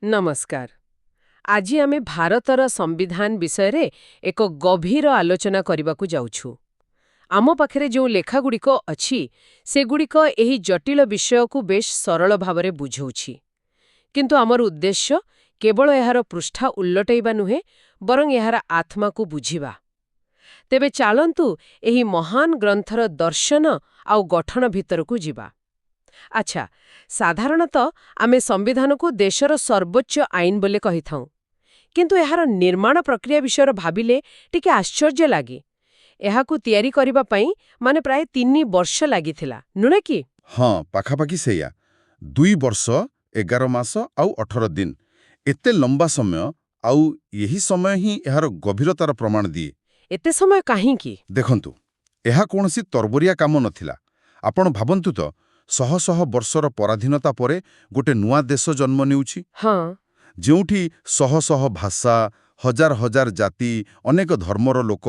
नमस्कार। आज आमे भारतर संविधान विषय रे एक गभीर आलोचना करबाकू जाउछु। आम पाखरे जो लेखागुड़िक अछि सेगुड़िक एही जटिल विषय को बेश सरल भावरे बुझौछि। किंतु आमर उद्देश्य केवल एहार पृष्ठा उल्लटैबा नुहे बरং एहार आत्मा को बुझिबा। तेबे चालंतु एही महान ग्रंथर दर्शन आउ गठन भितर को जिबा। अच्छा, साधारणतः आमे संविधान को देशर सर्वोच्च आईन बोले कहि थाउ। किंतु एहार निर्माण प्रक्रिया विषय भाविले टिके आश्चर्य लागे। एहाकू तैयारी करिबा पई माने प्राय 3 वर्ष लागिथिला नुहे कि? हाँ, पाखापाखि सेया 2 वर्ष 11 मास आउ 18 दिन एते लंबा समय आउ यही समय ही एहार गभीरतार प्रमाण दिए। एते समय काहींकी? देखंतु, एहा कोनसी तरबरिया काम नथिला। आपण भाबंतु तो शह शह वर्षर पराधीनता परे गोटे नुआ देश जन्म नेउछि। हाँ, ଯେଉଁଠି ଶହ ଶହ ଭାଷା, ହଜାର ହଜାର ଜାତି, ଅନେକ ଧର୍ମର ଲୋକ,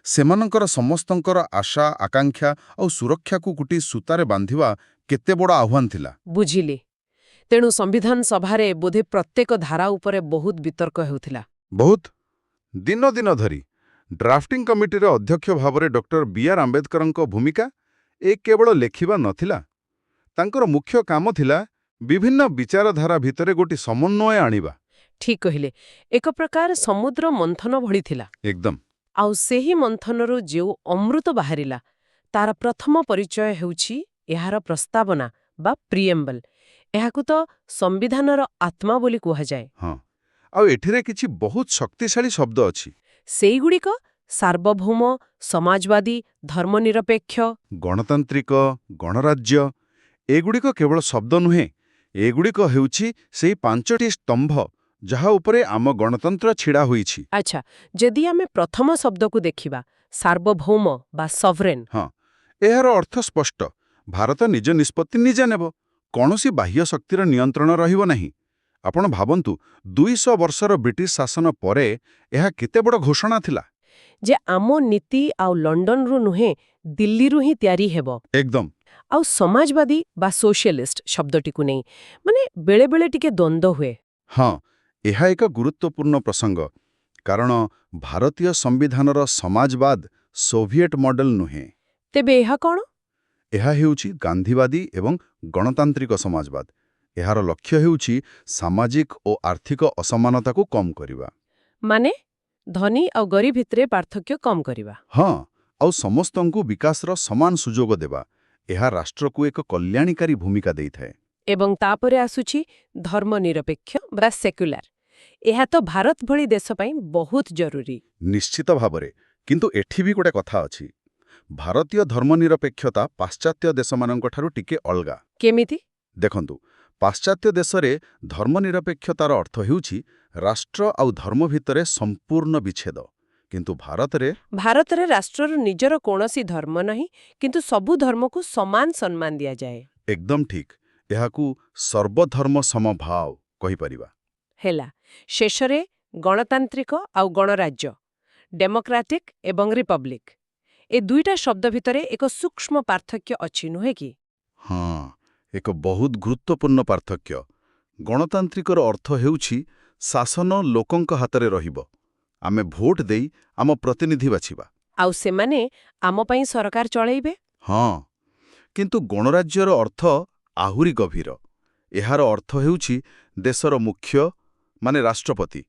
ସେମାନଙ୍କର ସମସ୍ତଙ୍କର ଆଶା, ଆକାଂକ୍ଷା ଆଉ ସୁରକ୍ଷାକୁ ଗୋଟିଏ ସୂତାରେ ବାନ୍ଧିବା କେତେ ବଡ଼ ଆହ୍ୱାନ ଥିଲା। बुझिली। तेणु संविधान सभारे बोधे प्रत्येक धारा उपरे बहुत वितर्क हेउथिला। ବହୁତ ଦିନ ଦିନ ଧରି ଡ୍ରାଫ୍ଟିଂ କମିଟିର ଅଧ୍ୟକ୍ଷ ଭାବରେ ଡକ୍ଟର B.R. ଆମ୍ବେଦକରଙ୍କ ଭୂମିକା ଏ କେବଳ ଲେଖିବା ନଥିଲା। ତାଙ୍କର ମୁଖ୍ୟ କାମ ଥିଲା ବିଭିନ୍ନ ବିଚାରଧାରା ଭିତରେ ଗୋଟି ସମନ୍ୱୟ ଆଣିବା। ठीक कहिले। एक प्रकार समुद्र मंथन भଳି थिला। ଏକଦମ आउ ସେହି ମନ୍ଥନରୁ ଯେଉଁ ଅମୃତ ବାହାରିଲା ତାର ପ୍ରଥମ ପରିଚୟ ହେଉଛି ଏହାର ପ୍ରସ୍ତାବନା ବା ପ୍ରିଏମ୍ବଲ। ଏହାକୁ ତ ସମ୍ବିଧାନର ଆତ୍ମା ବୋଲି କୁହାଯାଏ। ହଁ, ଆଉ ଏଠିରେ କିଛି ବହୁତ ଶକ୍ତିଶାଳୀ ଶବ୍ଦ ଅଛି। ସେଇଗୁଡ଼ିକ ସାର୍ବଭୌମ, ସମାଜବାଦୀ, ଧର୍ମନିରପେକ୍ଷ। ଗଣତାନ୍ତ୍ରିକ, ଗଣରାଜ୍ୟ ଏଗୁଡ଼ିକ କେବଳ ଶବ୍ଦ ନୁହେଁ, ଏଗୁଡ଼ିକ ହେଉଛି ସେହି 5ଟି ସ୍ତମ୍ଭ ଯାହା ଉପରେ ଆମ ଗଣତନ୍ତ୍ର ଛିଡ଼ା ହୋଇଛି। ଆଚ୍ଛା, ଯଦି ଆମେ ପ୍ରଥମ ଶବ୍ଦକୁ ଦେଖିବା ସାର୍ବଭୌମ ବା ସଭରେନ୍। ହଁ, ଏହାର ଅର୍ଥ ସ୍ପଷ୍ଟ। ଭାରତ ନିଜ ନିଷ୍ପତ୍ତି ନିଜେ ନେବ। କୌଣସି ବାହ୍ୟ ଶକ୍ତିର ନିୟନ୍ତ୍ରଣ ରହିବ ନାହିଁ। ଆପଣ ଭାବନ୍ତୁ, 200 ବର୍ଷର ବ୍ରିଟିଶ ଶାସନ ପରେ ଏହା କେତେ ବଡ଼ ଘୋଷଣା ଥିଲା। ଯେ ଆମ ନୀତି ଆଉ ଲଣ୍ଡନରୁ ନୁହେଁ ଦିଲ୍ଲୀରୁ ହିଁ ତିଆରି ହେବ। ଏକଦମ ଆଉ ସମାଜବାଦୀ ବା ସୋସିଆଲିଷ୍ଟ ଶବ୍ଦଟିକୁ ନେଇ ମାନେ ବେଳେବେଳେ ଟିକେ ଦ୍ୱନ୍ଦ୍ୱ ହୁଏ। ହଁ, ଏହା ଏକ ଗୁରୁତ୍ୱପୂର୍ଣ୍ଣ ପ୍ରସଙ୍ଗ। କାରଣ ଭାରତୀୟ ସମ୍ବିଧାନର ସମାଜବାଦ ସୋଭିଏଟ ମଡେଲ ନୁହେଁ। ତେବେ ଏହା କ'ଣ? ଏହା ହେଉଛି ଗାନ୍ଧୀବାଦୀ ଏବଂ ଗଣତାନ୍ତ୍ରିକ ସମାଜବାଦ। ଏହାର ଲକ୍ଷ୍ୟ ହେଉଛି ସାମାଜିକ ଓ ଆର୍ଥିକ ଅସମାନତାକୁ କମ୍ କରିବା। ମାନେ ଧନୀ ଆଉ ଗରିବ ଭିତରେ ପାର୍ଥକ୍ୟ କମ୍ କରିବା। ହଁ, ଆଉ ସମସ୍ତଙ୍କୁ ବିକାଶର ସମାନ ସୁଯୋଗ ଦେବା। ଏହା ରାଷ୍ଟ୍ରକୁ ଏକ କଲ୍ୟାଣକାରୀ ଭୂମିକା ଦେଇଥାଏ। ଏବଂ ତାପରେ ଆସୁଛି ଧର୍ମନିରପେକ୍ଷ ବା ସେକ୍ୟୁଲାର। ଏହା ତ ଭାରତ ଭଳି ଦେଶ ପାଇଁ ବହୁତ ଜରୁରୀ। ନିଶ୍ଚିତ ଭାବରେ, କିନ୍ତୁ ଏଠି ବି ଗୋଟେ କଥା ଅଛି। ଭାରତୀୟ ଧର୍ମନିରପେକ୍ଷତା ପାଶ୍ଚାତ୍ୟ ଦେଶମାନଙ୍କଠାରୁ ଟିକେ ଅଲଗା। କେମିତି? ଦେଖନ୍ତୁ, ପାଶ୍ଚାତ୍ୟ ଦେଶରେ ଧର୍ମନିରପେକ୍ଷତାର ଅର୍ଥ ହେଉଛି ରାଷ୍ଟ୍ର ଆଉ ଧର୍ମ ଭିତରେ ସମ୍ପୂର୍ଣ୍ଣ ବିଚ୍ଛେଦ। କିନ୍ତୁ ଭାରତରେ ରାଷ୍ଟ୍ରର ନିଜର କୌଣସି ଧର୍ମ ନାହିଁ, କିନ୍ତୁ ସବୁ ଧର୍ମକୁ ସମାନ ସମ୍ମାନ ଦିଆଯାଏ। ଏକଦମ ଠିକ୍। ଏହାକୁ ସର୍ବଧର୍ମ ସମଭାବ କହିପାରିବା। ହେଲା, ଶେଷରେ ଗଣତାନ୍ତ୍ରିକ ଆଉ ଗଣରାଜ୍ୟ, ଡେମୋକ୍ରାଟିକ୍ ଏବଂ ରିପବ୍ଲିକ୍, ଏ ଦୁଇଟା ଶବ୍ଦ ଭିତରେ ଏକ ସୂକ୍ଷ୍ମ ପାର୍ଥକ୍ୟ ଅଛି ନୁହେଁ କି? ହଁ, ଏକ ବହୁତ ଗୁରୁତ୍ୱପୂର୍ଣ୍ଣ ପାର୍ଥକ୍ୟ। ଗଣତାନ୍ତ୍ରିକର ଅର୍ଥ ହେଉଛି ଶାସନ ଲୋକଙ୍କ ହାତରେ ରହିବ। ଆମେ ଭୋଟ ଦେଇ ଆମ ପ୍ରତିନିଧି ବାଛିବା। ଆଉ ସେମାନେ ଆମ ପାଇଁ ସରକାର ଚଳେଇବେ। ହଁ, କିନ୍ତୁ ଗଣରାଜ୍ୟର ଅର୍ଥ ଆହୁରି ଗଭୀର। ଏହାର ଅର୍ଥ ହେଉଛି ଦେଶର ମୁଖ୍ୟ ମାନେ ରାଷ୍ଟ୍ରପତି,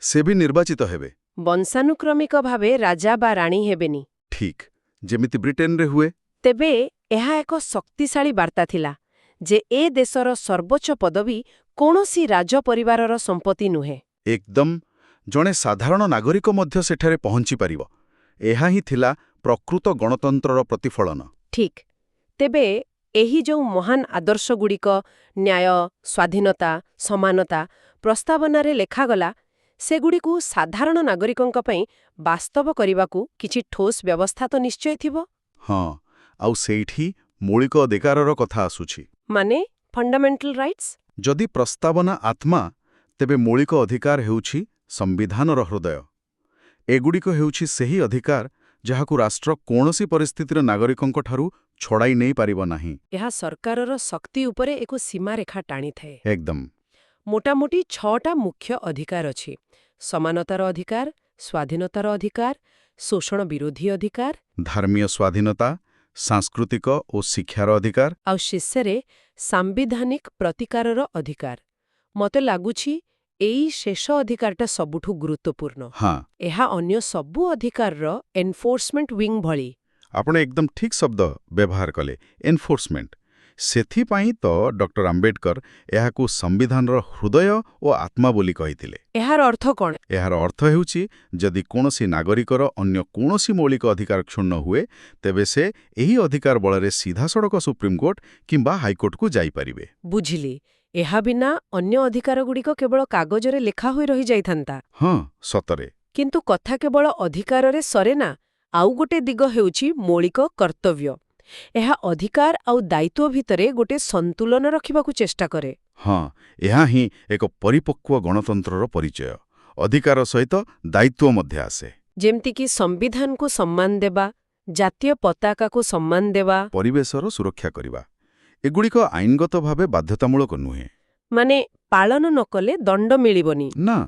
ସେ ବି ନିର୍ବାଚିତ ହେବେ। ବଂଶାନୁକ୍ରମିକ ଭାବେ ରାଜା ବା ରାଣୀ ହେବେନି। ଠିକ୍, ଯେମିତି ବ୍ରିଟେନରେ ହୁଏ। ତେବେ ଏହା ଏକ ଶକ୍ତିଶାଳୀ ବାର୍ତ୍ତା ଥିଲା ଯେ ଏ ଦେଶର ସର୍ବୋଚ୍ଚ ପଦବୀ କୌଣସି ରାଜ ପରିବାରର ସମ୍ପତ୍ତି ନୁହେଁ। ଏକଦମ, ଜଣେ ସାଧାରଣ ନାଗରିକ ମଧ୍ୟ ସେଠାରେ ପହଞ୍ଚିପାରିବ। ଏହା ହିଁ ଥିଲା ପ୍ରକୃତ ଗଣତନ୍ତ୍ରର ପ୍ରତିଫଳନ। ଠିକ୍। ତେବେ ଏହି ଯେଉଁ ମହାନ ଆଦର୍ଶଗୁଡ଼ିକ ନ୍ୟାୟ, ସ୍ୱାଧୀନତା, ସମାନତା ପ୍ରସ୍ତାବନାରେ ଲେଖାଗଲା, ସେଗୁଡ଼ିକୁ ସାଧାରଣ ନାଗରିକଙ୍କ ପାଇଁ ବାସ୍ତବ କରିବାକୁ କିଛି ଠୋସ୍ ବ୍ୟବସ୍ଥା ତ ନିଶ୍ଚୟ ଥିବ। ହଁ, ଆଉ ସେଇଠି ମୌଳିକ ଅଧିକାରର କଥା ଆସୁଛି। ମାନେ ଫଣ୍ଡାମେଣ୍ଟାଲ ରାଇଟ୍ସ। ଯଦି ପ୍ରସ୍ତାବନା ଆତ୍ମା, ତେବେ ମୌଳିକ ଅଧିକାର ହେଉଛି ସମ୍ବିଧାନର ହୃଦୟ। ଏଗୁଡ଼ିକ ହେଉଛି ସେହି ଅଧିକାର ଯାହାକୁ ରାଷ୍ଟ୍ର କୌଣସି ପରିସ୍ଥିତିର ନାଗରିକଙ୍କଠାରୁ ଛଡ଼ାଇ ନେଇପାରିବ ନାହିଁ। ଏହା ସରକାରର ଶକ୍ତି ଉପରେ ଏକ ସୀମାରେଖା ଟାଣିଥାଏ। ଏକଦମ। ମୋଟାମୋଟି 6ଟା ମୁଖ୍ୟ ଅଧିକାର ଅଛି। ସମାନତାର ଅଧିକାର, ସ୍ୱାଧୀନତାର ଅଧିକାର, ଶୋଷଣ ବିରୋଧୀ ଅଧିକାର, ଧର୍ମୀୟ ସ୍ୱାଧୀନତା, ସାଂସ୍କୃତିକ ଓ ଶିକ୍ଷାର ଅଧିକାର। ଆଉ ଶେଷରେ ସାମ୍ବିଧାନିକ ପ୍ରତିକାରର ଅଧିକାର। ମତେ ଲାଗୁଛି ଏଇ ଶେଷ ଅଧିକାରଟା ସବୁଠୁ ଗୁରୁତ୍ୱପୂର୍ଣ୍ଣ। ହଁ, ଏହା ଅନ୍ୟ ସବୁ ଅଧିକାରର ଏନଫୋର୍ସମେଣ୍ଟ ୱିଙ୍ଗ ଭଳି। ଆପଣ ଏକଦମ ଠିକ୍ ଶବ୍ଦ ବ୍ୟବହାର କଲେ, ଏନଫୋର୍ସମେଣ୍ଟ। ସେଥିପାଇଁ ତ ଡକ୍ଟର ଆମ୍ବେଦକର ଏହାକୁ ସମ୍ବିଧାନର ହୃଦୟ ଓ ଆତ୍ମା ବୋଲି କହିଥିଲେ। ଏହାର ଅର୍ଥ କ'ଣ? ଏହାର ଅର୍ଥ ହେଉଛି ଯଦି କୌଣସି ନାଗରିକର ଅନ୍ୟ କୌଣସି ମୌଳିକ ଅଧିକାର କ୍ଷୁଣ୍ଣ ହୁଏ, ତେବେ ସେ ଏହି ଅଧିକାର ବଳରେ ସିଧାସଳଖ ସୁପ୍ରିମକୋର୍ଟ କିମ୍ବା ହାଇକୋର୍ଟକୁ ଯାଇପାରିବେ। ବୁଝିଲି। ଏହା ବିନା ଅନ୍ୟ ଅଧିକାରଗୁଡ଼ିକ କେବଳ କାଗଜରେ ଲେଖା ହୋଇ ରହିଯାଇଥାନ୍ତା। ହଁ, ସତରେ। କିନ୍ତୁ କଥା କେବଳ ଅଧିକାରରେ ସରେ ନା। ଆଉ ଗୋଟେ ଦିଗ ହେଉଛି ମୌଳିକ କର୍ତ୍ତବ୍ୟ। ଏହା ଅଧିକାର ଆଉ ଦାୟିତ୍ୱ ଭିତରେ ଗୋଟେ ସନ୍ତୁଳନ ରଖିବାକୁ ଚେଷ୍ଟା କରେ। ହଁ, ଏହା ହିଁ ଏକ ପରିପକ୍ୱ ଗଣତନ୍ତ୍ରର ପରିଚୟ। ଅଧିକାର ସହିତ ଦାୟିତ୍ୱ ମଧ୍ୟ ଆସେ। ଯେମିତିକି ସମ୍ବିଧାନକୁ ସମ୍ମାନ ଦେବା, ଜାତୀୟ ପତାକାକୁ ସମ୍ମାନ ଦେବା। ପରିବେଶର ସୁରକ୍ଷା କରିବା। ଏଗୁଡ଼ିକ ଆଇନଗତ ଭାବେ ବାଧ୍ୟତାମୂଳକ ନୁହେଁ। ମାନେ ପାଳନ ନ କଲେ ଦଣ୍ଡ ମିଳିବନି। ନା,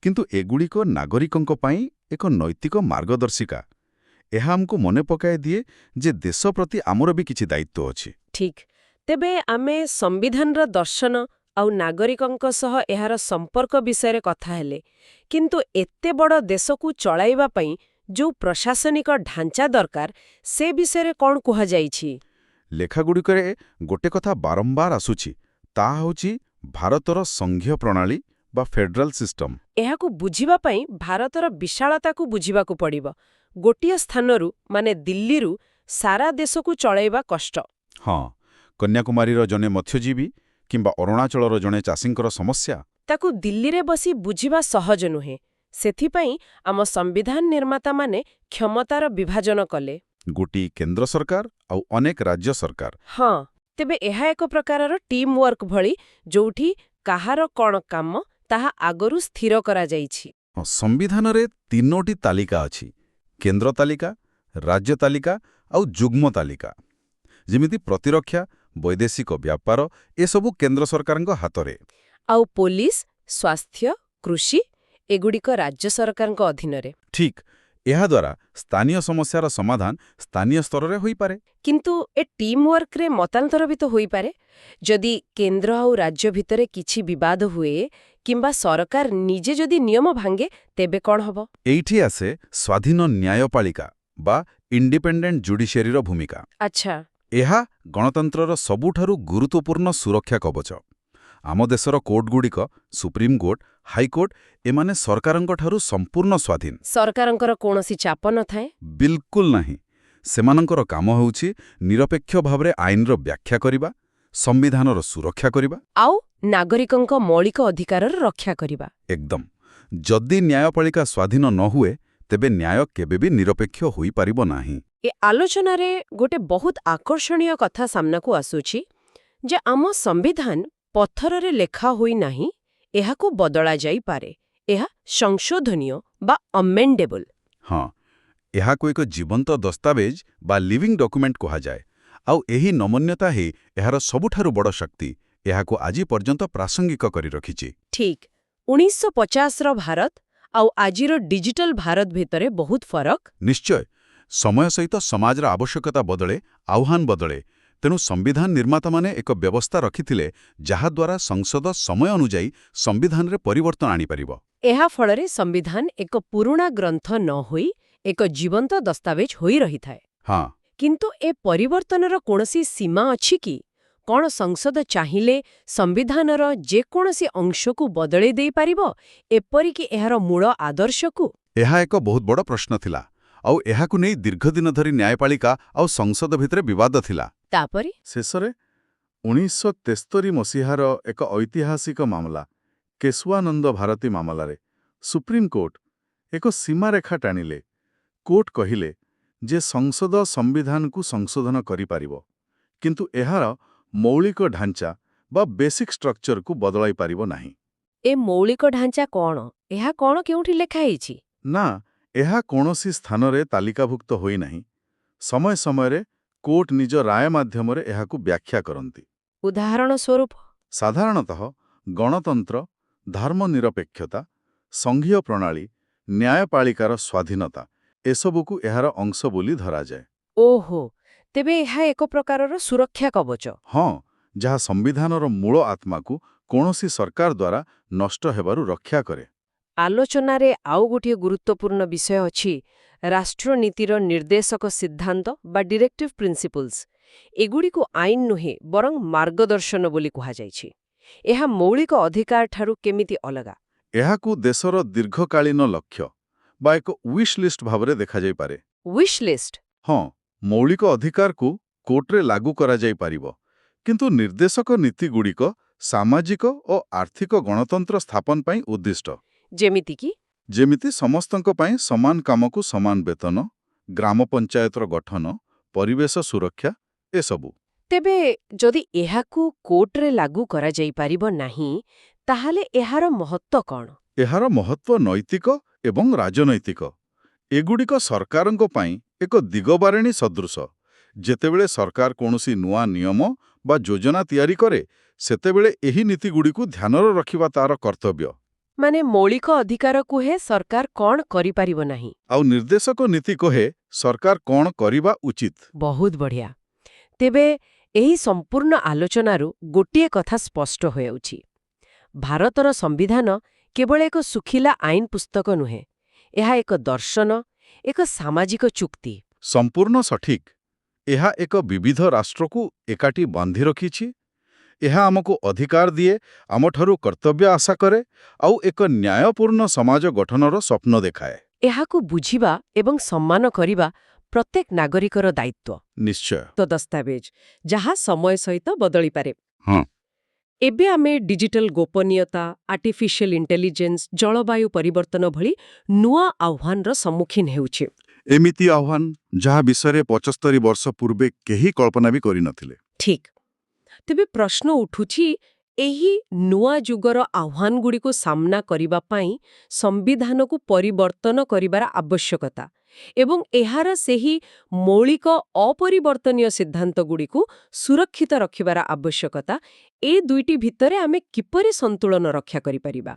କିନ୍ତୁ ଏଗୁଡ଼ିକ ନାଗରିକଙ୍କ ପାଇଁ ଏକ ନୈତିକ ମାର୍ଗଦର୍ଶିକା। ଏହା ଆମକୁ ମନେ ପକାଇ ଦିଏ ଯେ ଦେଶ ପ୍ରତି ଆମର ବି କିଛି ଦାୟିତ୍ୱ ଅଛି। ଠିକ୍। ତେବେ ଆମେ ସମ୍ବିଧାନର ଦର୍ଶନ ଆଉ ନାଗରିକଙ୍କ ସହ ଏହାର ସମ୍ପର୍କ ବିଷୟରେ କଥା ହେଲେ। କିନ୍ତୁ ଏତେ ବଡ଼ ଦେଶକୁ ଚଳାଇବା ପାଇଁ ଯୋଉ ପ୍ରଶାସନିକ ଢାଞ୍ଚା ଦରକାର, ସେ ବିଷୟରେ କ'ଣ କୁହାଯାଇଛି? ଲେଖାଗୁଡ଼ିକରେ ଗୋଟେ କଥା ବାରମ୍ବାର ଆସୁଛି, ତାହା ହେଉଛି ଭାରତର ସଂଘୀୟ ପ୍ରଣାଳୀ ବା ଫେଡରାଲ ସିଷ୍ଟମ। ଏହାକୁ ବୁଝିବା ପାଇଁ ଭାରତର ବିଶାଳତାକୁ ବୁଝିବାକୁ ପଡ଼ିବ। ଗୋଟିଏ ସ୍ଥାନରୁ ମାନେ ଦିଲ୍ଲୀରୁ ସାରା ଦେଶକୁ ଚଳାଇବା କଷ୍ଟ। ହଁ, କନ୍ୟାକୁମାରୀର ଜଣେ ମତ୍ସ୍ୟଜୀବୀ କିମ୍ବା ଅରୁଣାଚଳର ଜଣେ ଚାଷୀଙ୍କର ସମସ୍ୟା ତାକୁ ଦିଲ୍ଲୀରେ ବସି ବୁଝିବା ସହଜ ନୁହେଁ। ସେଥିପାଇଁ ଆମ ସମ୍ବିଧାନ ନିର୍ମାତାମାନେ କ୍ଷମତାର ବିଭାଜନ କଲେ। ଗୋଟିଏ କେନ୍ଦ୍ର ସରକାର ଆଉ ଅନେକ ରାଜ୍ୟ ସରକାର। ହଁ, ତେବେ ଏହା ଏକ ପ୍ରକାରର ଟିମ୍ ୱାର୍କ ଭଳି, ଯୋଉଠି କାହାର କ'ଣ କାମ ତାହା ଆଗରୁ ସ୍ଥିର କରାଯାଇଛି। ସମ୍ବିଧାନରେ 3ଟି ତାଲିକା ଅଛି: କେନ୍ଦ୍ର ତାଲିକା, ରାଜ୍ୟ ତାଲିକା ଆଉ ଯୁଗ୍ମ ତାଲିକା। ଯେମିତି ପ୍ରତିରକ୍ଷା, ବୈଦେଶିକ ବ୍ୟାପାର ଏସବୁ କେନ୍ଦ୍ର ସରକାରଙ୍କ ହାତରେ। ଆଉ ପୋଲିସ, ସ୍ୱାସ୍ଥ୍ୟ, କୃଷି ଏଗୁଡ଼ିକ ରାଜ୍ୟ ସରକାରଙ୍କ ଅଧୀନରେ। ଠିକ୍। ଏହାଦ୍ୱାରା ସ୍ଥାନୀୟ ସମସ୍ୟାର ସମାଧାନ ସ୍ଥାନୀୟ ସ୍ତରରେ ହୋଇପାରେ। କିନ୍ତୁ ଏ ଟିମ୍ ୱାର୍କରେ ମତାନ୍ତର ବି ତ ହୋଇପାରେ। ଯଦି କେନ୍ଦ୍ର ଆଉ ରାଜ୍ୟ ଭିତରେ କିଛି ବିବାଦ ହୁଏ କିମ୍ବା ସରକାର ନିଜେ ଯଦି ନିୟମ ଭାଙ୍ଗେ, ତେବେ କ'ଣ ହବ? ଏଇଠି ଆସେ ସ୍ୱାଧୀନ ନ୍ୟାୟପାଳିକା ବା ଇଣ୍ଡିପେଣ୍ଡେଣ୍ଟ ଜୁଡିସିଆରୀର ଭୂମିକା। ଆଚ୍ଛା। ଏହା ଗଣତନ୍ତ୍ରର ସବୁଠାରୁ ଗୁରୁତ୍ୱପୂର୍ଣ୍ଣ ସୁରକ୍ଷା କବଚ। ଆମ ଦେଶର କୋର୍ଟଗୁଡ଼ିକ, ସୁପ୍ରିମକୋର୍ଟ, ହାଇକୋର୍ଟ, ଏମାନେ ସରକାରଙ୍କଠାରୁ ସମ୍ପୂର୍ଣ୍ଣ ସ୍ୱାଧୀନ। ସରକାରଙ୍କର କୌଣସି ଚାପ ନଥାଏ? ବିଲକୁଲ ନାହିଁ। ସେମାନଙ୍କର କାମ ହେଉଛି ନିରପେକ୍ଷ ଭାବରେ ଆଇନର ବ୍ୟାଖ୍ୟା କରିବା, ସମ୍ବିଧାନର ସୁରକ୍ଷା କରିବା ଆଉ ନାଗରିକଙ୍କ ମୌଳିକ ଅଧିକାରର ରକ୍ଷା କରିବା। ଏକଦମ। ଯଦି ନ୍ୟାୟପାଳିକା ସ୍ୱାଧୀନ ନ ହୁଏ, ତେବେ ନ୍ୟାୟ କେବେ ବି ନିରପେକ୍ଷ ହୋଇପାରିବ ନାହିଁ। ଏ ଆଲୋଚନାରେ ଗୋଟେ ବହୁତ ଆକର୍ଷଣୀୟ କଥା ସାମ୍ନାକୁ ଆସୁଛି ଯେ ଆମ ସମ୍ବିଧାନ ପଥରରେ ଲେଖା ହୋଇନାହିଁ, ଏହାକୁ ବଦଳା ଯାଇପାରେ। ଏହା ସଂଶୋଧନୀୟ ବା ଆମେଣ୍ଡେବଲ୍। ହଁ, ଏହାକୁ ଏକ ଜୀବନ୍ତ ଦସ୍ତାବେଜ ବା ଲିଭିଂ ଡକୁମେଣ୍ଟ କୁହାଯାଏ। ଆଉ ଏହି ନମନୀୟତା ହିଁ ଏହାର ସବୁଠାରୁ ବଡ଼ ଶକ୍ତି। ଏହାକୁ ଆଜି ପର୍ଯ୍ୟନ୍ତ ପ୍ରାସଙ୍ଗିକ କରି ରଖିଛି। ଠିକ୍। 1950ର ଭାରତ ଆଉ ଆଜିର ଡିଜିଟାଲ ଭାରତ ଭିତରେ ବହୁତ ଫରକ। ନିଶ୍ଚୟ। ସମୟ ସହିତ ସମାଜର ଆବଶ୍ୟକତା ବଦଳେ, ଆହ୍ୱାନ ବଦଳେ। ତେଣୁ ସମ୍ବିଧାନ ନିର୍ମାତାମାନେ ଏକ ବ୍ୟବସ୍ଥା ରଖିଥିଲେ ଯାହାଦ୍ୱାରା ସଂସଦ ସମୟ ଅନୁଯାୟୀ ସମ୍ବିଧାନରେ ପରିବର୍ତ୍ତନ ଆଣିପାରିବ। ଏହା ଫଳରେ ସମ୍ବିଧାନ ଏକ ପୁରୁଣା ଗ୍ରନ୍ଥ ନ ହୋଇ ଏକ ଜୀବନ୍ତ ଦସ୍ତାବେଜ ହୋଇ ରହିଥାଏ। ହଁ। କିନ୍ତୁ ଏ ପରିବର୍ତ୍ତନର କୌଣସି ସୀମା ଅଛି କି? କ'ଣ ସଂସଦ ଚାହିଁଲେ ସମ୍ବିଧାନର ଯେକୌଣସି ଅଂଶକୁ ବଦଳେଇ ଦେଇପାରିବ, ଏପରିକି ଏହାର ମୂଳ ଆଦର୍ଶକୁ? ଏହା ଏକ ବହୁତ ବଡ଼ ପ୍ରଶ୍ନ ଥିଲା। ଆଉ ଏହାକୁ ନେଇ ଦୀର୍ଘଦିନ ଧରି ନ୍ୟାୟପାଳିକା ଆଉ ସଂସଦ ଭିତରେ ବିବାଦ ଥିଲା। ତାପରେ ଶେଷରେ 1973 ମସିହାର ଏକ ଐତିହାସିକ ମାମଲା, କେଶୱାନନ୍ଦ ଭାରତୀ ମାମଲାରେ ସୁପ୍ରିମକୋର୍ଟ ଏକ ସୀମାରେଖା ଟାଣିଲେ। କୋର୍ଟ କହିଲେ ଯେ ସଂସଦ ସମ୍ବିଧାନକୁ ସଂଶୋଧନ କରିପାରିବ, କିନ୍ତୁ ଏହାର ମୌଳିକ ଢାଞ୍ଚା ବା ବେସିକ୍ ଷ୍ଟ୍ରକ୍ଚରକୁ ବଦଳାଇ ପାରିବ ନାହିଁ। ଏ ମୌଳିକ ଢାଞ୍ଚା କ'ଣ? ଏହା କ'ଣ କେଉଁଠି ଲେଖା ହେଇଛି? ନା, ଏହା କୌଣସି ସ୍ଥାନରେ ତାଲିକାଭୁକ୍ତ ହୋଇନାହିଁ। ସମୟ ସମୟରେ କୋର୍ଟ ନିଜ ରାୟ ମାଧ୍ୟମରେ ଏହାକୁ ବ୍ୟାଖ୍ୟା କରନ୍ତି। ଉଦାହରଣ ସ୍ୱରୂପ? ସାଧାରଣତଃ ଗଣତନ୍ତ୍ର, ଧର୍ମନିରପେକ୍ଷତା, ସଂଘୀୟ ପ୍ରଣାଳୀ, ନ୍ୟାୟପାଳିକାର ସ୍ୱାଧୀନତା ଏସବୁକୁ ଏହାର ଅଂଶ ବୋଲି ଧରାଯାଏ। ଓହୋ, ତେବେ ଏହା ଏକ ପ୍ରକାରର ସୁରକ୍ଷା କବଚ। ହଁ, ଯାହା ସମ୍ବିଧାନର ମୂଳ ଆତ୍ମାକୁ କୌଣସି ସରକାର ଦ୍ୱାରା ନଷ୍ଟ ହେବାରୁ ରକ୍ଷା କରେ। ଆଲୋଚନାରେ ଆଉ ଗୋଟିଏ ଗୁରୁତ୍ୱପୂର୍ଣ୍ଣ ବିଷୟ ଅଛି ରାଷ୍ଟ୍ରନୀତିର ନିର୍ଦ୍ଦେଶକ ସିଦ୍ଧାନ୍ତ ବା ଡିରେକ୍ଟିଭ୍ ପ୍ରିନ୍ସିପଲ୍ସ। ଏଗୁଡ଼ିକୁ ଆଇନ ନୁହେଁ ବରଂ ମାର୍ଗଦର୍ଶନ ବୋଲି କୁହାଯାଇଛି। ଏହା ମୌଳିକ ଅଧିକାରଠାରୁ କେମିତି ଅଲଗା? ଏହାକୁ ଦେଶର ଦୀର୍ଘକାଳୀନ ଲକ୍ଷ୍ୟ ବା ଏକ ୱିଶ୍ ଲିଷ୍ଟ ଭାବରେ ଦେଖାଯାଇପାରେ। Wish list? ହଁ, ମୌଳିକ ଅଧିକାରକୁ କୋର୍ଟରେ ଲାଗୁ କରାଯାଇପାରିବ, କିନ୍ତୁ ନିର୍ଦ୍ଦେଶକ ନୀତିଗୁଡ଼ିକ ସାମାଜିକ ଓ ଆର୍ଥିକ ଗଣତନ୍ତ୍ର ସ୍ଥାପନ ପାଇଁ ଉଦ୍ଦିଷ୍ଟ। ଯେମିତିକି? ଯେମିତି ସମସ୍ତଙ୍କ ପାଇଁ ସମାନ କାମକୁ ସମାନ ବେତନ, ଗ୍ରାମ ପଞ୍ଚାୟତର ଗଠନ, ପରିବେଶ ସୁରକ୍ଷା ଏସବୁ। ତେବେ ଯଦି ଏହାକୁ କୋର୍ଟରେ ଲାଗୁ କରାଯାଇପାରିବ ନାହିଁ, ତାହେଲେ ଏହାର ମହତ୍ତ୍ୱ କ'ଣ? ଏହାର ମହତ୍ତ୍ୱ ନୈତିକ ଏବଂ ରାଜନୈତିକ। ଏଗୁଡ଼ିକ ସରକାରଙ୍କ ପାଇଁ ଏକ ଦିଗବାରିଣୀ ସଦୃଶ। ଯେତେବେଳେ ସରକାର କୌଣସି ନୂଆ ନିୟମ ବା ଯୋଜନା ତିଆରି କରେ, ସେତେବେଳେ ଏହି ନୀତିଗୁଡ଼ିକୁ ଧ୍ୟାନରେ ରଖିବା ତାର କର୍ତ୍ତବ୍ୟ। ମାନେ ମୌଳିକ ଅଧିକାର କୁହେ ସରକାର କ'ଣ କରିପାରିବ ନାହିଁ। ଆଉ ନିର୍ଦ୍ଦେଶକ ନୀତି କହେ ସରକାର କ'ଣ କରିବା ଉଚିତ। ବହୁତ ବଢ଼ିଆ। ତେବେ ଏହି ସମ୍ପୂର୍ଣ୍ଣ ଆଲୋଚନାରୁ ଗୋଟିଏ କଥା ସ୍ପଷ୍ଟ ହୋଇଯାଉଛି। ଭାରତର ସମ୍ବିଧାନ କେବଳ ଏକ ଶୁଖିଲା ଆଇନ ପୁସ୍ତକ ନୁହେଁ। ଏହା ଏକ ଦର୍ଶନ, ଏକ ସାମାଜିକ ଚୁକ୍ତି। ସମ୍ପୂର୍ଣ୍ଣ ସଠିକ୍। ଏହା ଏକ ବିବିଧ ରାଷ୍ଟ୍ରକୁ ଏକାଠି ବାନ୍ଧି ରଖିଛି। ଏହା ଆମକୁ ଅଧିକାର ଦିଏ, ଆମଠାରୁ କର୍ତ୍ତବ୍ୟ ଆଶା କରେ, ଆଉ ଏକ ନ୍ୟାୟପୂର୍ଣ୍ଣ ସମାଜ ଗଠନର ସ୍ୱପ୍ନ ଦେଖାଏ। ଏହାକୁ ବୁଝିବା ଏବଂ ସମ୍ମାନ କରିବା ପ୍ରତ୍ୟେକ ନାଗରିକର ଦାୟିତ୍ୱ। ନିଶ୍ଚୟ। ତ ଦସ୍ତାବେଜ, ଯାହା ସମୟ ସହିତ ବଦଳିପାରେ। ହଁ। ଏବେ ଆମେ ଡିଜିଟାଲ ଗୋପନୀୟତା, ଆର୍ଟିଫିସିଆଲ ଇଣ୍ଟେଲିଜେନ୍ସ, ଜଳବାୟୁ ପରିବର୍ତ୍ତନ ଭଳି ନୂଆ ଆହ୍ୱାନର ସମ୍ମୁଖୀନ ହେଉଛେ। ଏମିତି ଆହ୍ୱାନ ଯାହା ବିଷୟରେ 75 ବର୍ଷ ପୂର୍ବେ କେହି କଳ୍ପନା ବି କରିନଥିଲେ। ଠିକ୍। ତେବେ ପ୍ରଶ୍ନ ଉଠୁଛି, ଏହି ନୂଆ ଯୁଗର ଆହ୍ୱାନଗୁଡ଼ିକୁ ସାମ୍ନା କରିବା ପାଇଁ ସମ୍ବିଧାନକୁ ପରିବର୍ତ୍ତନ କରିବାର ଆବଶ୍ୟକତା ଏବଂ ଏହାର ସେହି ମୌଳିକ ଅପରିବର୍ତ୍ତନୀୟ ସିଦ୍ଧାନ୍ତଗୁଡ଼ିକୁ ସୁରକ୍ଷିତ ରଖିବାର ଆବଶ୍ୟକତା, ଏ ଦୁଇଟି ଭିତରେ ଆମେ କିପରି ସନ୍ତୁଳନ ରକ୍ଷା କରିପାରିବା?